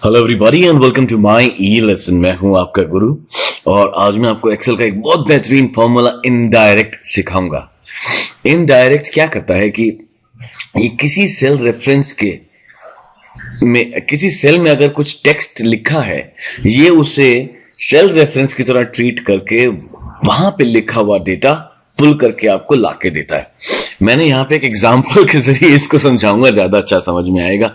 Hello everybody and welcome to my e lesson. मैं हूं आपका गुरु और आज मैं आपको एक्सेल का एक बहुत बेहतरीन फॉर्मूला इनडायरेक्ट सिखाऊंगा। इनडायरेक्ट क्या करता है कि ये किसी सेल रेफरेंस के में किसी सेल में अगर कुछ टेक्स्ट लिखा है, ये उसे सेल रेफरेंस की तरह ट्रीट करके वहां पे लिखा हुआ डेटा पुल करके आपको लाके देता है। मैंने यहाँ पे एक एग्जाम्पल के जरिए इसको समझाऊंगा, ज्यादा अच्छा समझ में आएगा।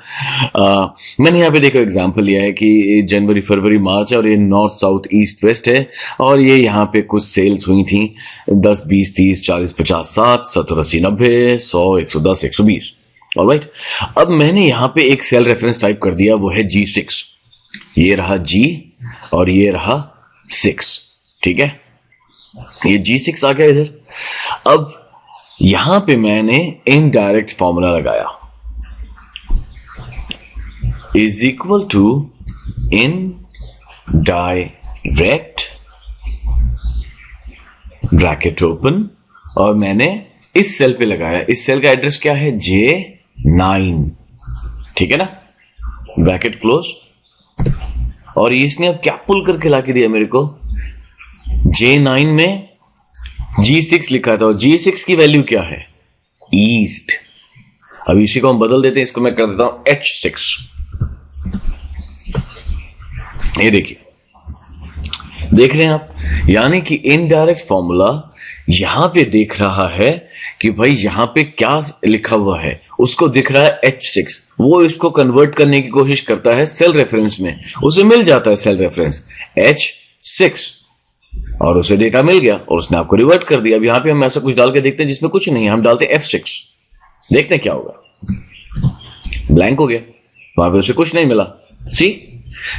मैंने यहाँ पे देखो एग्जाम्पल लिया है कि जनवरी फरवरी मार्च और ये नॉर्थ साउथ ईस्ट वेस्ट है और ये यहाँ पे कुछ सेल्स हुई थी 10 20 30 40 50 60 70 80 90 100 110 120। ऑलराइट, अब मैंने यहाँ पे एक सेल रेफरेंस टाइप कर दिया, वो है G6। ये रहा G और ये रहा 6। ठीक है, ये G6 आ गया इधर। अब यहां पे मैंने इनडायरेक्ट फॉर्मूला लगाया, is equal to indirect bracket open, और मैंने इस सेल पे लगाया। इस सेल का एड्रेस क्या है? J9। ठीक है ना, ब्रैकेट क्लोज। और इसने अब क्या पुल करके लाके दिया मेरे को? J9 में G6 लिखा था और G6 की वैल्यू क्या है? ईस्ट। अब इसी को हम बदल देते हैं, इसको मैं कर देता हूं H6। ये देखिए, देख रहे हैं आप, यानी कि इनडायरेक्ट फॉर्मूला यहां पे देख रहा है कि भाई यहां पे क्या लिखा हुआ है, उसको दिख रहा है H6। वो इसको कन्वर्ट करने की कोशिश करता है सेल रेफरेंस में, उसे मिल जाता है सेल रेफरेंस H6 और उसे डेटा मिल गया और उसने आपको रिवर्ट कर दिया। अब यहां पे हम ऐसा कुछ डाल के देखते हैं जिसमें कुछ नहीं है, हम डालते हैं F6, देखते हैं क्या होगा। ब्लैंक हो गया, वहां पे उसे कुछ नहीं मिला। सी,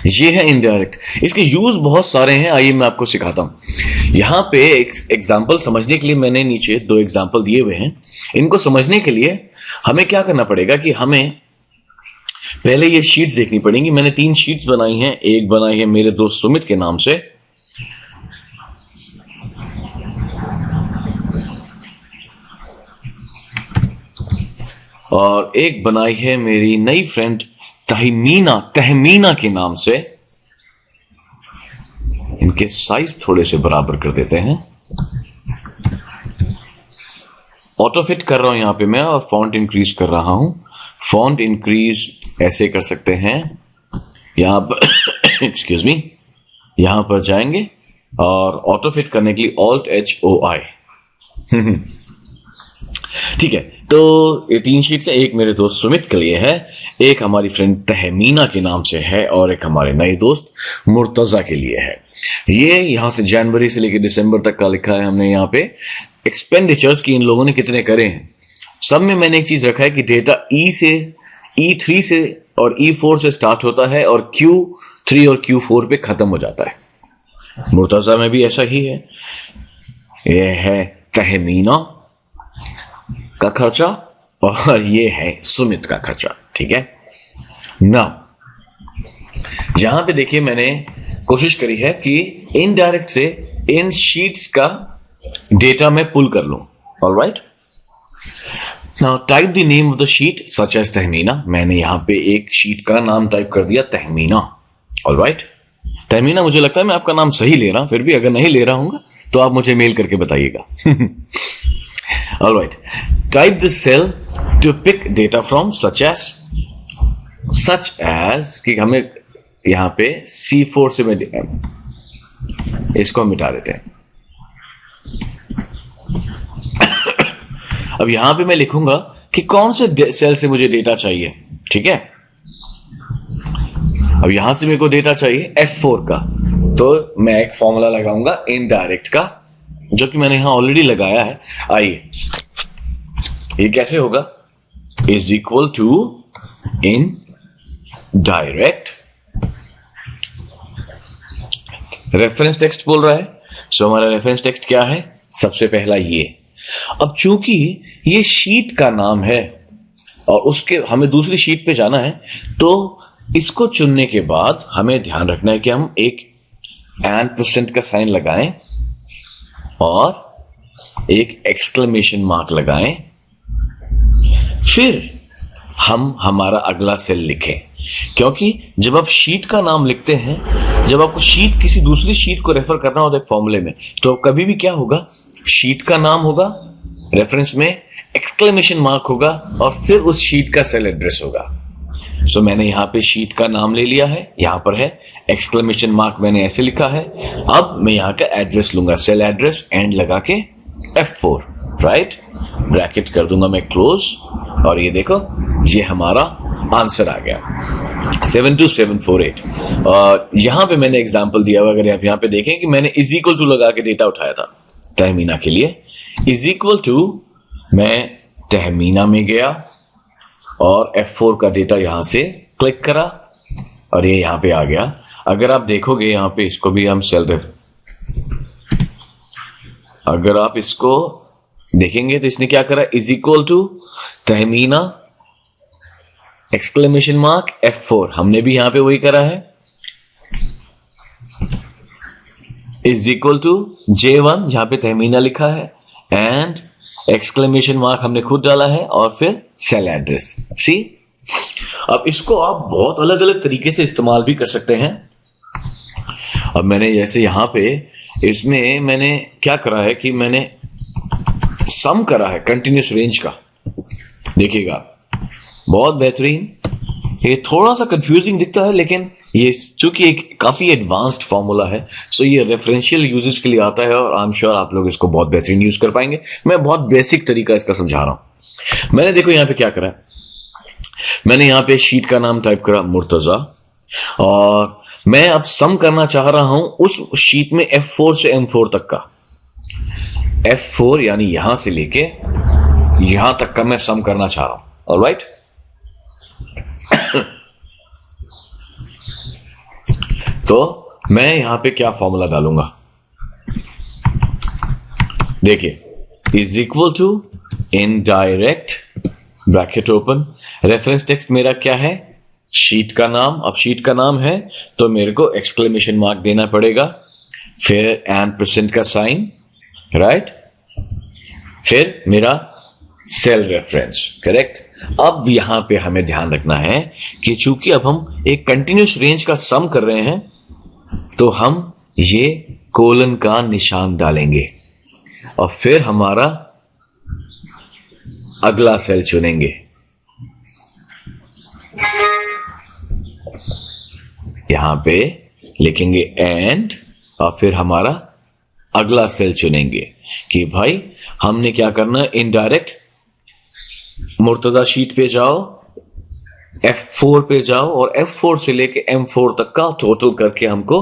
ये है इनडायरेक्ट। इसके यूज बहुत सारे हैं, आइए मैं आपको सिखाता हूं। यहां पे एक एग्जांपल समझने के लिए मैंने नीचे 2 एग्जांपल दिए हुए हैं। इनको समझने के लिए हमें क्या करना पड़ेगा कि हमें पहले ये शीट्स देखनी पड़ेंगी। मैंने 3 शीट्स बनाई हैं। एक बनाई है मेरे दोस्त सुमित के नाम से, और एक बनाई है मेरी नई फ्रेंड तहमीना के नाम से। इनके साइज थोड़े से बराबर कर देते हैं। ऑटो फिट कर रहा हूं यहां पे मैं, और फॉन्ट इंक्रीज कर रहा हूं। फॉन्ट इंक्रीज ऐसे कर सकते हैं, यहां पर एक्सक्यूज मी, यहां पर जाएंगे और ऑटो फिट करने के लिए Alt-H-O-I। ठीक है, तो ये 3 शीट्स है। एक मेरे दोस्त सुमित के लिए है, एक हमारी फ्रेंड तहमीना के नाम से है, और एक हमारे नए दोस्त मुर्तजा के लिए है। ये यहां से जनवरी से लेकर दिसंबर तक का लिखा है हमने। यहाँ पे एक्सपेंडिचर्स की इन लोगों ने कितने करे हैं। सब में मैंने एक चीज रखा है कि डेटा E3 से और E4 से स्टार्ट होता है और Q3 और Q4 पे खत्म हो जाता है। मुर्तजा में भी ऐसा ही है। यह है तहमीना का खर्चा और ये है सुमित का खर्चा। ठीक है ना, यहां पे देखिए मैंने कोशिश करी है कि इनडायरेक्ट से इन शीट्स का डेटा मैं पुल कर लूं। Alright, now type the name of the sheet such as Tahmina. मैंने यहां पे एक शीट का नाम टाइप कर दिया तहमीना। ऑलराइट, तहमीना, मुझे लगता है मैं आपका नाम सही ले रहा हूं, फिर भी अगर नहीं ले रहा हूं तो आप मुझे मेल करके बताइएगा। Alright, type the cell to pick data from such as कि हमें यहां पे C4 से मैं इसको हम मिटा देते हैं। अब यहां पे मैं लिखूंगा कि कौन से सेल से मुझे डेटा चाहिए। ठीक है, अब यहां से मेरे को डेटा चाहिए F4 का, तो मैं एक फॉर्मूला लगाऊंगा इनडायरेक्ट का, जो कि मैंने यहां ऑलरेडी लगाया है। आइए, ये कैसे होगा? Is equal to indirect reference text बोल रहा है। सो हमारा रेफरेंस टेक्स्ट क्या है? सबसे पहला ये। अब चूंकि ये शीट का नाम है और उसके हमें दूसरी शीट पे जाना है, तो इसको चुनने के बाद हमें ध्यान रखना है कि हम एक %% का साइन लगाएं और एक एक्सक्लेमेशन मार्क लगाएं, फिर हम हमारा अगला सेल लिखें। क्योंकि जब आप शीट का नाम लिखते हैं, जब आपको शीट किसी दूसरी शीट को रेफर करना होता है फॉर्मूले में, तो कभी भी क्या होगा, शीट का नाम होगा, रेफरेंस में एक्सक्लेमेशन मार्क होगा और फिर उस शीट का सेल एड्रेस होगा। सो मैंने यहां पे शीट का नाम ले लिया है, यहां पर है एक्सक्लेमेशन मार्क, मैंने ऐसे लिखा है। अब मैं यहां का एड्रेस लूंगा, सेल एड्रेस, एंड लगा के F4, राइट, ब्रैकेट कर दूंगा मैं क्लोज, और ये देखो ये हमारा आंसर आ गया 72748। और यहां पे मैंने एग्जांपल दिया हुआ, अगर आप यहां पे देखें कि मैंने इज इक्वल टू लगा के डेटा उठाया था तहमीना के लिए। इज इक्वल टू, मैं तहमीना में गया और F4 का डेटा यहां से क्लिक करा और ये यहां पे आ गया। अगर आप देखोगे यहां पे, इसको भी हम अगर आप इसको देखेंगे तो इसने क्या करा, is equal to Tahmina exclamation mark F4, हमने भी यहां पे वही करा है। इज इक्वल टू J1, जहां पे तहमीना लिखा है, एंड एक्सक्लेमेशन मार्क हमने खुद डाला है, और फिर सेल एड्रेस। सी, अब इसको आप बहुत अलग अलग तरीके से इस्तेमाल भी कर सकते हैं। अब मैंने जैसे यहां पे इसमें मैंने क्या करा है कि मैंने सम करा है कंटिन्यूस रेंज का, देखिएगा बहुत बेहतरीन। ये थोड़ा सा कंफ्यूजिंग दिखता है, लेकिन ये चूंकि एक काफी एडवांस्ड फॉर्मूला है, सो ये रेफरेंशियल यूजेस के लिए आता है, और आई एम श्योर आप लोग इसको बहुत बेहतरीन यूज कर पाएंगे। मैं बहुत बेसिक तरीका इसका समझा रहा हूं। मैंने देखो यहां पे क्या करा, मैंने यहां पे शीट का नाम टाइप करा मुर्तजा, और मैं अब सम करना चाह रहा हूं उस शीट में F4 से M4 तक का, F4 यानी यहां से लेके यहां तक का मैं सम करना चाह रहा हूं। ऑलराइट, तो मैं यहां पे क्या फॉर्मूला डालूंगा, देखिए, is equal to indirect bracket open, reference text मेरा क्या है, शीट का नाम। अब शीट का नाम है तो मेरे को एक्सक्लेमेशन मार्क देना पड़ेगा, फिर एंड % का साइन, राइट, फिर मेरा सेल रेफरेंस, करेक्ट। अब यहां पे हमें ध्यान रखना है कि चूंकि अब हम एक कंटिन्यूस रेंज का सम कर रहे हैं, तो हम ये कोलन का निशान डालेंगे और फिर हमारा अगला सेल चुनेंगे। यहां पे लिखेंगे एंड, और फिर हमारा अगला सेल चुनेंगे कि भाई हमने क्या करना है, इनडायरेक्ट मुर्तजा शीट पे जाओ, F4 पे जाओ, और F4 से लेके M4 तक का टोटल करके हमको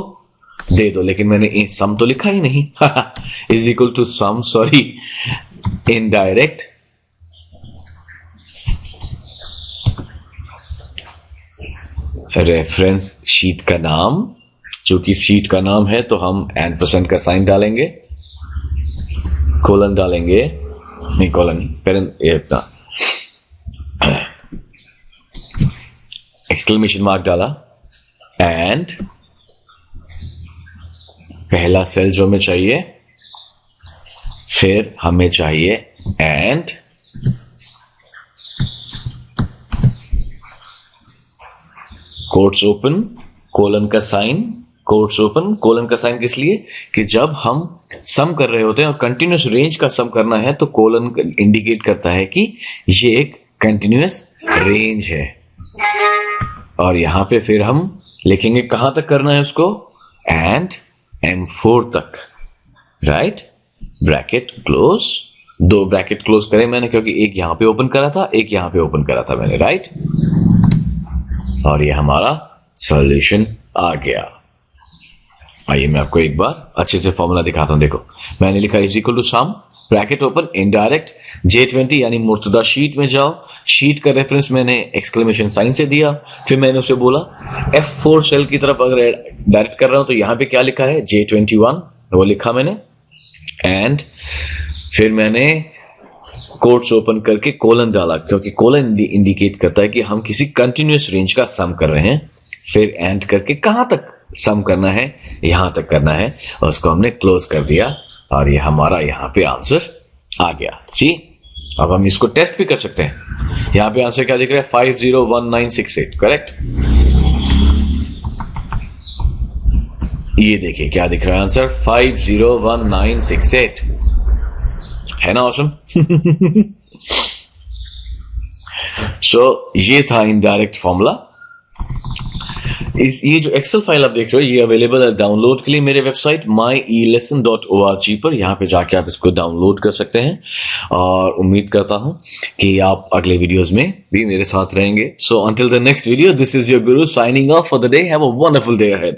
दे दो। लेकिन मैंने सम तो लिखा ही नहीं is equal to sum, sorry, indirect reference sheet का नाम, चूंकि शीट का नाम है तो हम एंड % का साइन डालेंगे, कोलन डालेंगे, नहीं कोलन नहीं, एक्सक्लेमेशन मार्क डाला, एंड पहला सेल जो हमें चाहिए, फिर हमें चाहिए एंड कोट्स ओपन, कोलन का साइन, कोट्स ओपन, कोलन का साइन किस लिए, कि जब हम सम कर रहे होते हैं और कंटिन्यूस रेंज का सम करना है तो कोलन इंडिकेट करता है कि ये एक कंटिन्यूस रेंज है। और यहां पे फिर हम लिखेंगे कहां तक करना है उसको, एंड M4 तक, राइट, ब्रैकेट क्लोज। दो ब्रैकेट क्लोज करें मैंने, क्योंकि एक यहां पे ओपन करा था, एक यहां पे ओपन करा था मैंने, राइट। और ये हमारा सॉल्यूशन आ गया। आइए मैं आपको एक बार अच्छे से फॉर्मूला दिखाता हूं। देखो मैंने लिखा is equal to sum, bracket open, indirect J20 यानी मुर्तदा शीट में जाओ, शीट का रेफरेंस मैंने एक्सक्लेमेशन साइन से दिया, फिर मैंने उसे बोला F4 सेल की तरफ अगर डायरेक्ट कर रहा हूं तो यहां पे क्या लिखा है, J21, वो लिखा मैंने, एंड फिर मैंने कोट्स ओपन करके कोलन डाला, क्योंकि कोलन इंडिकेट करता है कि हम किसी कंटिन्यूस रेंज का सम कर रहे हैं। फिर एंड करके कहां तक सम करना है, यहां तक करना है, और उसको हमने क्लोज कर दिया, और ये हमारा यहां पे आंसर आ गया। सी, अब हम इसको टेस्ट भी कर सकते हैं। यहां पे आंसर क्या दिख रहा है? 501968, करेक्ट। ये देखिए क्या दिख रहा है आंसर, 501968, है ना ऑसम? सो ये था इनडायरेक्ट फॉर्मूला। ये जो एक्सेल फाइल आप देख रहे हो ये अवेलेबल है डाउनलोड के लिए मेरे वेबसाइट myelesson.org पर। यहां पे जाके आप इसको डाउनलोड कर सकते हैं और उम्मीद करता हूं कि आप अगले वीडियोस में भी मेरे साथ रहेंगे। So until the next video, this is your guru signing off for the day. Have a wonderful day ahead.